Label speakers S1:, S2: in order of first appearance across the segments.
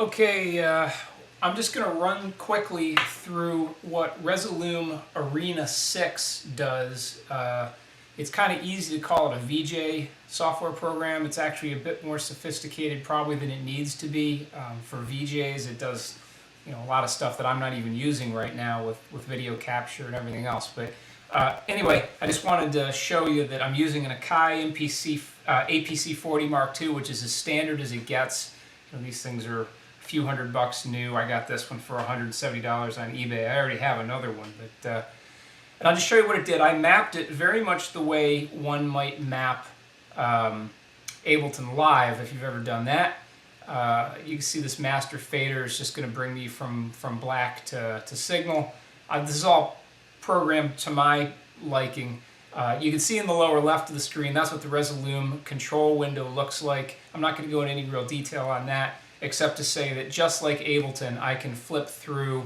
S1: Okay, I'm just going to run quickly through what Resolume Arena 6 does. It's kind of easy to call it a VJ software program. It's actually a bit more sophisticated probably than it needs to be. For VJs, it does a lot of stuff that I'm not even using right now with video capture and everything else. But anyway, I just wanted to show you that I'm using an Akai APC40 Mark II, which is as standard as it gets. These things are a few $100 new. I got this one for $170 on eBay. I already have another one, but and I'll just show you what it did. I mapped it very much the way one might map Ableton Live, if you've ever done that. You can see this master fader is just going to bring me from black to signal. This is all programmed to my liking. You can see in the lower left of the screen, that's what the Resolume control window looks like. I'm not going to go into any real detail on that, except to say that just like Ableton, I can flip through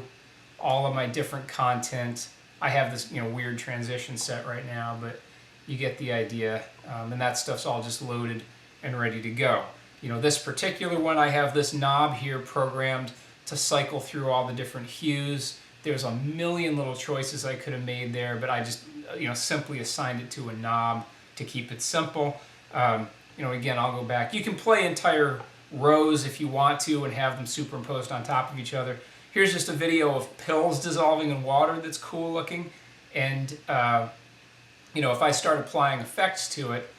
S1: all of my different content. I have this weird transition set right now, but you get the idea. And that stuff's all just loaded and ready to go. This particular one, I have this knob here programmed to cycle through all the different hues. There's a million little choices I could have made there, but I just simply assigned it to a knob to keep it simple. Again, I'll go back. You can play entire rows if you want to and have them superimposed on top of each other. Here's just a video of pills dissolving in water that's cool looking. And if I start applying effects to it,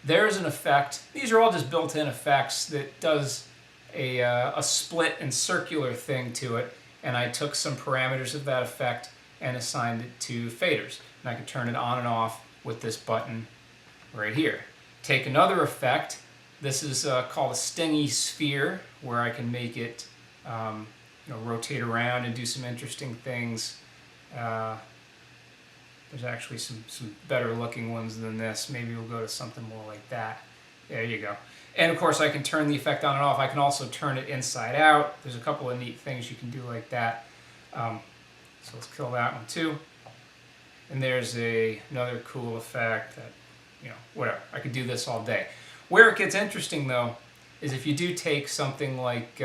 S1: there's an effect. These are all just built-in effects that does a split and circular thing to it. And I took some parameters of that effect and assigned it to faders. And I can turn it on and off with this button right here. Take another effect. This is called a stingy sphere, where I can make it rotate around and do some interesting things. There's actually some better looking ones than this. Maybe we'll go to something more like that. There you go. And of course I can turn the effect on and off. I can also turn it inside out. There's a couple of neat things you can do like that. So let's kill that one too. And there's another cool effect that, whatever. I could do this all day. Where it gets interesting though is if you do take something like,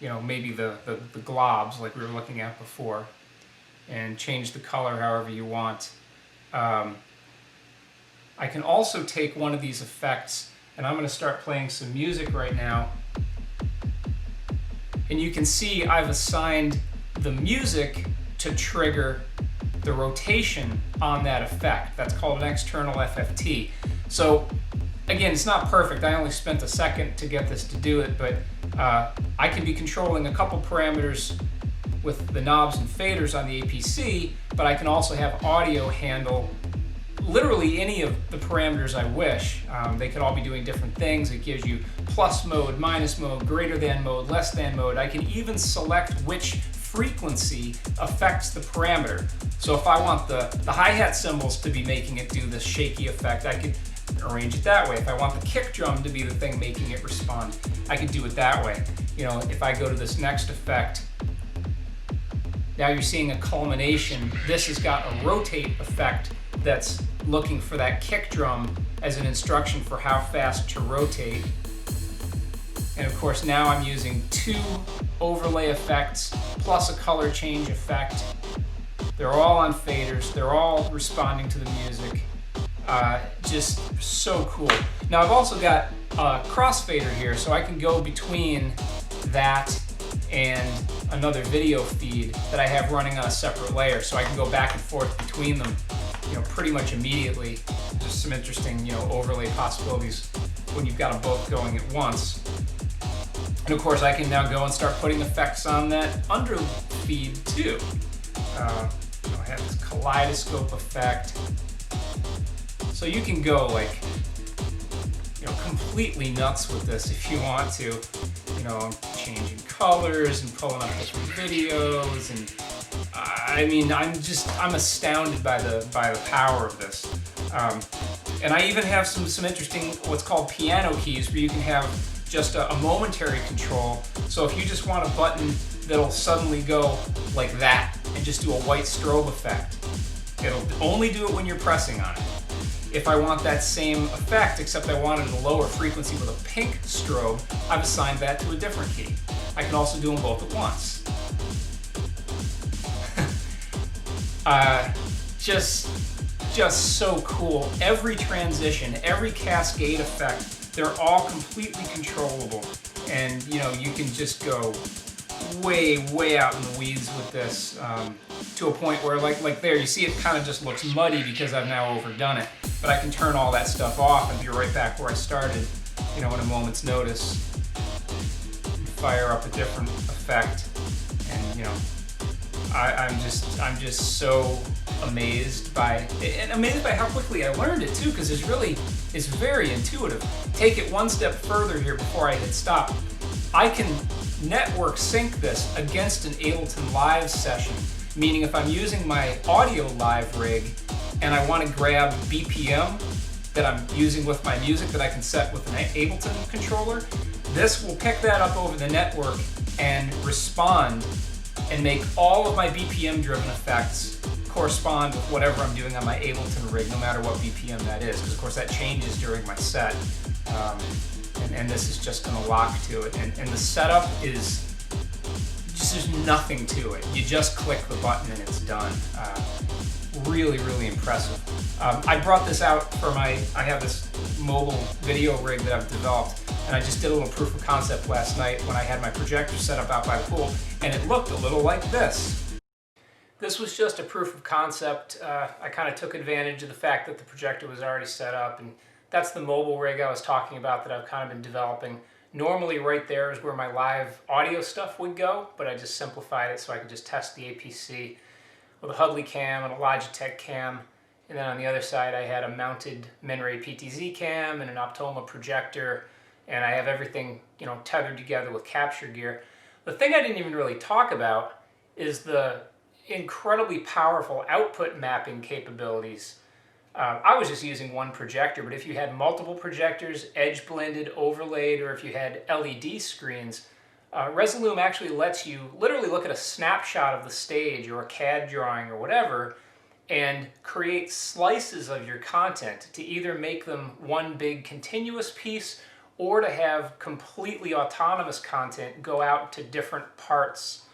S1: maybe the globs like we were looking at before, and change the color however you want. I can also take one of these effects, and I'm going to start playing some music right now. And you can see I've assigned the music to trigger the rotation on that effect. That's called an external FFT. So again, it's not perfect. I only spent a second to get this to do it, but I can be controlling a couple parameters with the knobs and faders on the APC, but I can also have audio handle literally any of the parameters I wish. They could all be doing different things. It gives you plus mode, minus mode, greater than mode, less than mode. I can even select which frequency affects the parameter. So if I want the hi-hat cymbals to be making it do this shaky effect, I could arrange it that way. If I want the kick drum to be the thing making it respond, I could do it that way. If I go to this next effect, now you're seeing a culmination. This has got a rotate effect that's looking for that kick drum as an instruction for how fast to rotate. And of course now I'm using two overlay effects plus a color change effect. They're all on faders. They're all responding to the music. Just so cool. Now I've also got a crossfader here, so I can go between that and another video feed that I have running on a separate layer, so I can go back and forth between them, pretty much immediately. Just some interesting, overlay possibilities when you've got them both going at once. And of course, I can now go and start putting effects on that under feed too. I have this kaleidoscope effect, so you can go like, completely nuts with this if you want to. Changing colors and pulling up different videos, and I'm astounded by the power of this. And I even have some interesting what's called piano keys, where you can have just a momentary control. So if you just want a button that'll suddenly go like that and just do a white strobe effect, it'll only do it when you're pressing on it. If I want that same effect, except I wanted a lower frequency with a pink strobe, I've assigned that to a different key. I can also do them both at once. Just so cool. Every transition, every cascade effect, they're all completely controllable. And you know, you can just go way out in the weeds with this, to a point where like there, you see it kind of just looks muddy because I've now overdone it. But I can turn all that stuff off and be right back where I started, you know, in a moment's notice. Fire up a different effect, and you know, I'm just so amazed by how quickly I learned it too, because it's very intuitive. Take it one step further here before I hit stop. I can network sync this against an Ableton Live session, meaning if I'm using my audio live rig and I want to grab BPM that I'm using with my music that I can set with an Ableton controller, this will pick that up over the network and respond and make all of my BPM driven effects correspond with whatever I'm doing on my Ableton rig, no matter what BPM that is, because of course that changes during my set. And this is just going to lock to it. And the setup is just, there's nothing to it. You just click the button and it's done. Really impressive. I brought this out for I have this mobile video rig that I've developed, and I just did a little proof of concept last night when I had my projector set up out by the pool, and it looked a little like this. This was just a proof of concept. I kind of took advantage of the fact that the projector was already set up, and that's the mobile rig I was talking about that I've kind of been developing. Normally right there is where my live audio stuff would go, but I just simplified it so I could just test the APC with a Hudley cam and a Logitech cam. And then on the other side I had a mounted Minray PTZ cam and an Optoma projector, and I have everything, you know, tethered together with capture gear. The thing I didn't even really talk about is the incredibly powerful output mapping capabilities. I was just using one projector, but if you had multiple projectors, edge blended, overlaid, or if you had LED screens, Resolume actually lets you literally look at a snapshot of the stage or a CAD drawing or whatever and create slices of your content to either make them one big continuous piece or to have completely autonomous content go out to different parts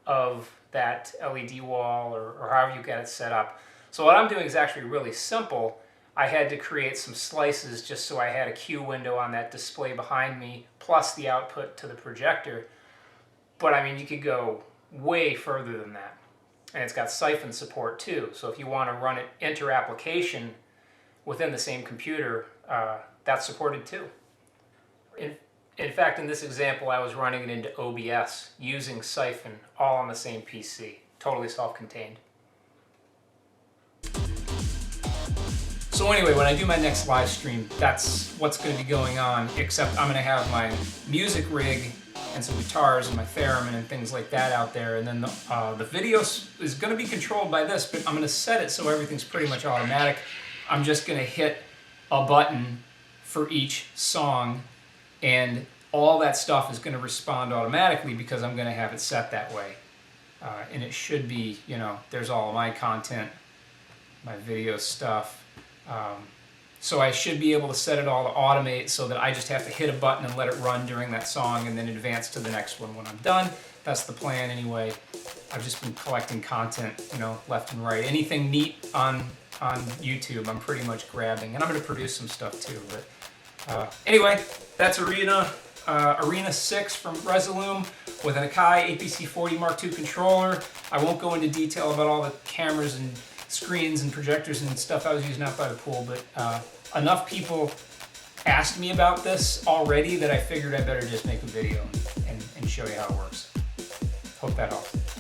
S1: of that LED wall or however you get it set up. So what I'm doing is actually really simple. I had to create some slices just so I had a cue window on that display behind me, plus the output to the projector. But I mean, you could go way further than that. And it's got siphon support too. So if you want to run it inter-application within the same computer, that's supported too. In fact, in this example, I was running it into OBS using siphon all on the same PC, totally self-contained. So anyway, when I do my next live stream, that's what's going to be going on, except I'm going to have my music rig and some guitars and my theremin and things like that out there, and then the video is going to be controlled by this, but I'm going to set it so everything's pretty much automatic. I'm just going to hit a button for each song, and all that stuff is going to respond automatically because I'm going to have it set that way. And it should be, you know, there's all of my content, my video stuff. So I should be able to set it all to automate so that I just have to hit a button and let it run during that song and then advance to the next one when I'm done. That's the plan anyway. I've just been collecting content, you know, left and right. Anything neat on YouTube, I'm pretty much grabbing. And I'm going to produce some stuff too. But anyway, that's Arena 6 from Resolume with an Akai APC40 Mark II controller. I won't go into detail about all the cameras and screens and projectors and stuff I was using out by the pool, but enough people asked me about this already that I figured I better just make a video and show you how it works. Hope that helps.